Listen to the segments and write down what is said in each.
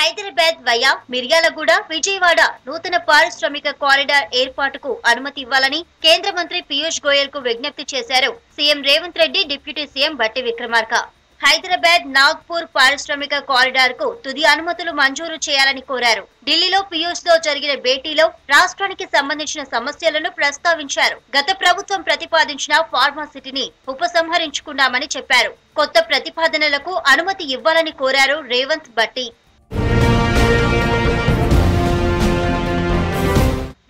Hyderabad via Miryalaguda Vijayawada నూతన పారిశ్రామిక corridor ఏర్పాటుకు అనుమతి ఇవ్వాలని కేంద్ర మంత్రి పీయూష్ గోయల్ కు విజ్ఞప్తి చేశారు CM Revanth Reddy deputy CM బట్టి విక్రమార్క. హైదరాబాద్ నాగ్పూర్ పారిశ్రామిక కారిడార్ కు తుది అనుమతులు మంజూరు చేయాలని కోరారు. ఢిల్లీలో పీయూష్ తో జరిగిన భేటీలో రాష్ట్రానికి సంబంధించిన సమస్యలను ప్రస్తావించారు. గత ప్రభుత్వం ప్రతిపాదించిన ఫార్మాసిటీని ఉపసంహరించుకున్నామని చెప్పారు. కొత్త ప్రతిపాదనలకు అనుమతి ఇవ్వాలని కోరారు రేవంత్ బట్టి.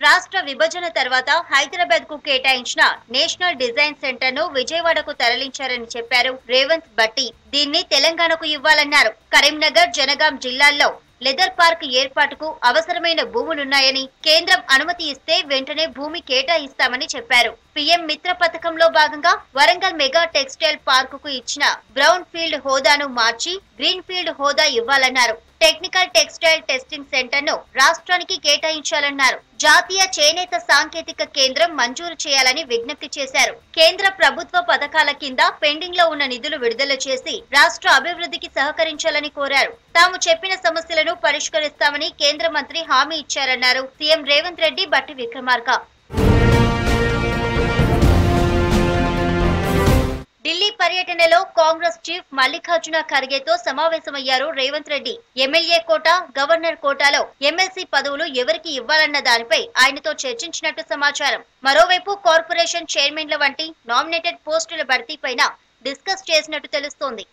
రాష్ట్ర విభజన తర్వాత హైదరాబాద్ కు కేటాయించిన నేషనల్ డిజైన్ సెంటర్ ను విజయవాడకు తరలించారని చెప్పారు రేవంత్ బట్టి. దీన్ని తెలంగాణకు ఇవ్వాలన్నారు. కరీంనగర్, జనగాం జిల్లాల్లో లెదర్ పార్క్ ఏర్పాటుకు అవసరమైన భూములున్నాయని, కేంద్రం అనుమతి ఇస్తే వెంటనే భూమి కేటాయిస్తామని చెప్పారు. పీఎం మిత్ర పథకంలో భాగంగా వరంగల్ మెగా టెక్స్టైల్ పార్క్ కు ఇచ్చిన బ్రౌన్ ఫీల్డ్ హోదాను మార్చి గ్రీన్ ఫీల్డ్ హోదా ఇవ్వాలన్నారు. టెక్నికల్ టెక్స్టైల్ టెస్టింగ్ సెంటర్ ను రాష్ట్రానికి కేటాయించాలన్నారు. జాతీయ చేనేత సాంకేతిక కేంద్రం మంజూరు చేయాలని విజ్ఞప్తి చేశారు. కేంద్ర ప్రభుత్వ పథకాల కింద పెండింగ్ లో ఉన్న నిధులు విడుదల చేసి రాష్ట్ర అభివృద్ధికి సహకరించాలని కోరారు. తాము చెప్పిన సమస్యలను పరిష్కరిస్తామని కేంద్ర మంత్రి హామీ ఇచ్చారన్నారు సీఎం రేవంత్ రెడ్డి, బట్టి విక్రమార్క. ఢిల్లీ పర్యటనలో కాంగ్రెస్ చీఫ్ మల్లికార్జున ఖర్గేతో సమావేశమయ్యారు Revanth Reddy. MLA quota, governor కోటాలో ఎమ్మెల్సీ పదవులు ఎవరికి ఇవ్వాలన్న దానిపై ఆయనతో చర్చించినట్టు సమాచారం. మరోవైపు కార్పొరేషన్ చైర్మన్ల వంటి నామినేటెడ్ పోస్టుల భర్తీపైన డిస్కస్ చేసినట్టు తెలుస్తోంది.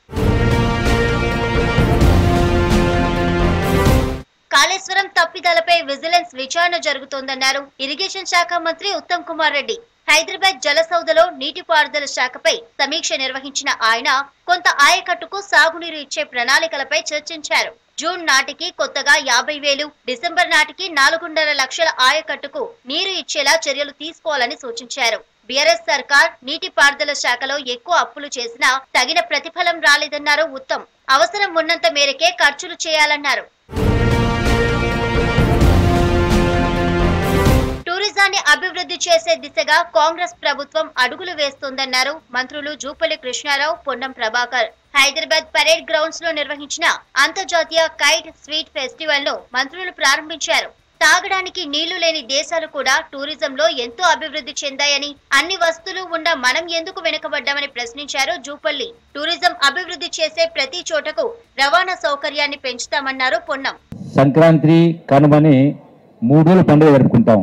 కాళేశ్వరం తప్పిదాలపై విజిలెన్స్ విచారణ జరుగుతోందన్నారు ఇరిగేషన్ శాఖ మంత్రి ఉత్తమ్ కుమార్ రెడ్డి. హైదరాబాద్ జలసౌధలో నీటిపారుదల శాఖపై సమీక్ష నిర్వహించిన ఆయన కొంత ఆయకట్టుకు సాగునీరు ఇచ్చే ప్రణాళికలపై చర్చించారు. జూన్ నాటికి కొత్తగా 50,000, డిసెంబర్ నాటికి 4.5 లక్షల ఆయకట్టుకు నీరు ఇచ్చేలా చర్యలు తీసుకోవాలని సూచించారు. బీఆర్ఎస్ సర్కార్ నీటిపారుదల శాఖలో ఎక్కువ అప్పులు చేసినా తగిన ప్రతిఫలం రాలేదన్నారు ఉత్తమ్. అవసరం ఉన్నంత మేరకే ఖర్చులు చేయాలన్నారు. టూరిజాన్ని అభివృద్ధి చేసే దిశగా కాంగ్రెస్ ప్రభుత్వం అడుగులు వేస్తోందన్నారు మంత్రులు జూపల్లి కృష్ణారావు, పొన్నం ప్రభాకర్. హైదరాబాద్ పరేడ్ గ్రౌండ్స్ లో నిర్వహించిన అంతర్జాతీయ కైట్ స్వీట్ ఫెస్టివల్ ను మంత్రులు ప్రారంభించారు. తాగడానికి నీళ్లు లేని దేశాలు కూడా టూరిజంలో ఎంతో అభివృద్ధి చెందాయని, అన్ని వస్తువులు ఉన్న మనం ఎందుకు వెనుకబడ్డామని ప్రశ్నించారు జూపల్లి. టూరిజం అభివృద్ధి చేసే ప్రతి చోటకు రవాణా సౌకర్యాన్ని పెంచుతామన్నారు పొన్నం. సంక్రాంతి, కనుమని 3 రోజుల పండుగ జరుపుకుంటాం.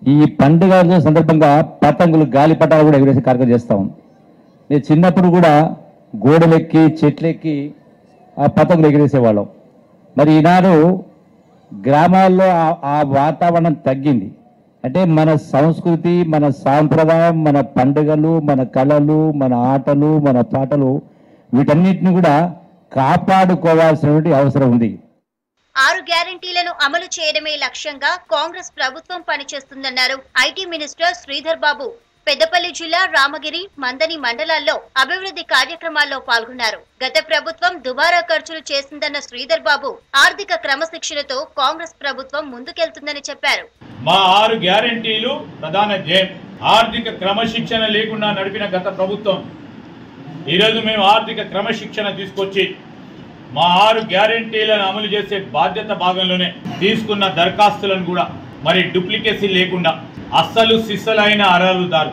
ఈ పండుగ సందర్భంగా పతంగులు, గాలిపటాలు కూడా ఎగురేసి కార్యక్రమం చేస్తాం. నేను చిన్నప్పుడు కూడా గోడలెక్కి, చెట్లెక్కి ఆ పతంగులు ఎగిరేసేవాళ్ళం. మరి ఈనాడు గ్రామాల్లో ఆ వాతావరణం తగ్గింది. అంటే మన సంస్కృతి, మన సాంప్రదాయం, మన పండుగలు, మన కళలు, మన ఆటలు, మన పాటలు, వీటన్నిటిని కూడా కాపాడుకోవాల్సినటువంటి అవసరం ఉంది. 6 గ్యారంటీలను అమలు చేయడమే లక్ష్యంగా కాంగ్రెస్ ప్రభుత్వం పనిచేస్తుందన్నారు ఐటీ మినిస్టర్ శ్రీధర్ బాబు. పెద్దపల్లి జిల్లా రామగిరి, మందని మండలాల్లో అభివృద్ధి కార్యక్రమాల్లో పాల్గొన్నారు. గత ప్రభుత్వం దుబారా ఖర్చులు చేసిందన్న శ్రీధర్ బాబు ఆర్థిక క్రమశిక్షణతో కాంగ్రెస్ ప్రభుత్వం ముందుకెళ్తుందని చెప్పారు. మా 6 గ్యారంటీలు ప్రధాన ధ్యేయం. ఆర్థిక క్రమశిక్షణ లేకుండా నడిపిన గత ప్రభుత్వం ఈరోజు మేము ఆర్థిక క్రమశిక్షణ తీసుకొచ్చి మా 6 గ్యారంటీలను అమలు చేసే బాధ్యత భాగంలోనే తీసుకున్న దరఖాస్తులను కూడా మరి డూప్లికేసీ లేకుండా అస్సలు సిస్సలైన అర్హులదారు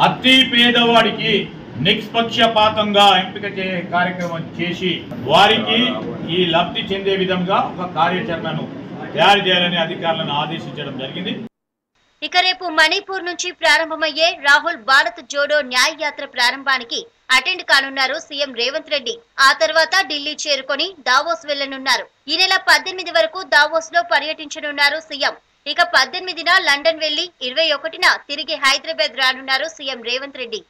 అతి పేదవాడికి నిష్పక్షపాతంగా ఎంపిక చేసే కార్యక్రమం చేసి వారికి ఈ లబ్ధి చెందే విధంగా ఒక కార్యాచరణను తయారు చేయాలని అధికారులను ఆదేశించడం జరిగింది. ఇక రేపు మణిపూర్ నుంచి ప్రారంభమయ్యే రాహుల్ భారత్ జోడో న్యాయ యాత్ర ప్రారంభానికి అటెండ్ కానున్నారు సీఎం రేవంత్ రెడ్డి. ఆ తర్వాత ఢిల్లీ చేరుకొని దావోస్ వెళ్లనున్నారు. ఈ నెల 18 వరకు దావోస్ లో పర్యటించనున్నారు సీఎం. ఇక 18న లండన్ వెళ్లి 21న తిరిగి హైదరాబాద్ రానున్నారు సీఎం రేవంత్ రెడ్డి.